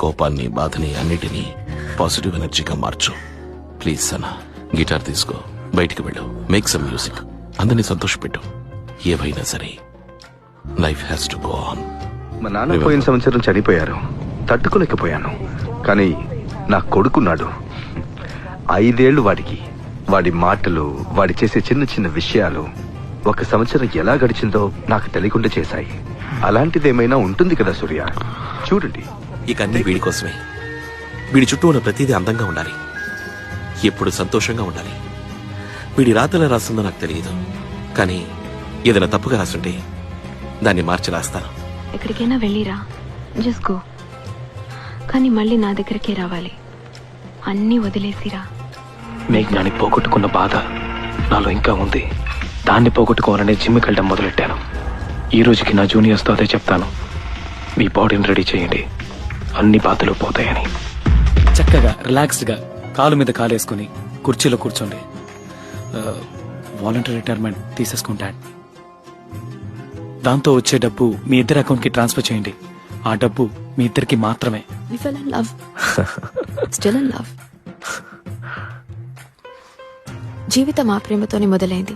కోపాన్ని, బాధని అన్నిటినీ పాజిటివ్ ఎనర్జీగా మార్చు. ప్లీజ్ సనా, గిటార్ తీసుకో, బయటికి వెళ్ళు, మేక్ సమ్ మ్యూజిక్, అందరినీ సంతోషపెట్టు. ఏవైనా సరే life has to go on. మా నాన్న పోయిన సంవత్సరం చనిపోయారు, తట్టుకోలేకపోయాను. కానీ నా కొడుకున్నాడు. 5 ఏళ్లు వాడికి. వాడి మాటలు, వాడి చేసే చిన్న చిన్న విషయాలు 1 సంవత్సరం ఎలా గడిచిందో నాకు తెలియకుండా చేశాయి. అలాంటిదేమైనా ఉంటుంది కదా సూర్య? చూడండి, ఇక అన్ని వీడి కోసమే. వీడి చుట్టూ ఉన్న ప్రతిదీ అందంగా ఉండాలి, ఎప్పుడు సంతోషంగా ఉండాలి. వీడి రాతలా రాస్తుందో నాకు తెలియదు, కానీ ఏదైనా తప్పుగా రాస్తుంటే దాన్ని మార్చి రాస్తాను. ఎక్కడికైనా వెళ్ళిరా, జస్ట్ గో. కానీ మళ్ళీ నా దగ్గరికే రావాలి. అన్నీ వదిలేసిరా. మేఘ్నాన్ని పోగొట్టుకున్న బాధ నాలో ఇంకా ఉంది. దాన్ని పోగొట్టుకోవాలని జిమ్కి వెళ్ళడం మొదలెట్టాను. ఈ రోజుకి నా జూనియర్స్తో అదే చెప్తాను, మీ బాడీని రెడీ చేయండి, అన్ని బాధలు పోతాయని. చక్కగా రిలాక్స్డ్గా కాలు మీద కాలేసుకుని కుర్చీలో కూర్చోండి. వాలంటరీ రిటైర్మెంట్ తీసేసుకుంటాను. దాంతో వచ్చే డబ్బు మీ ఇద్దరి అకౌంట్కి ట్రాన్స్ఫర్ చేయండి. ఆ డబ్బు మీ ఇద్దరికి మాత్రమే. We fell in love. Still in love. జీవితం ఆ ప్రేమతోనే మొదలైంది.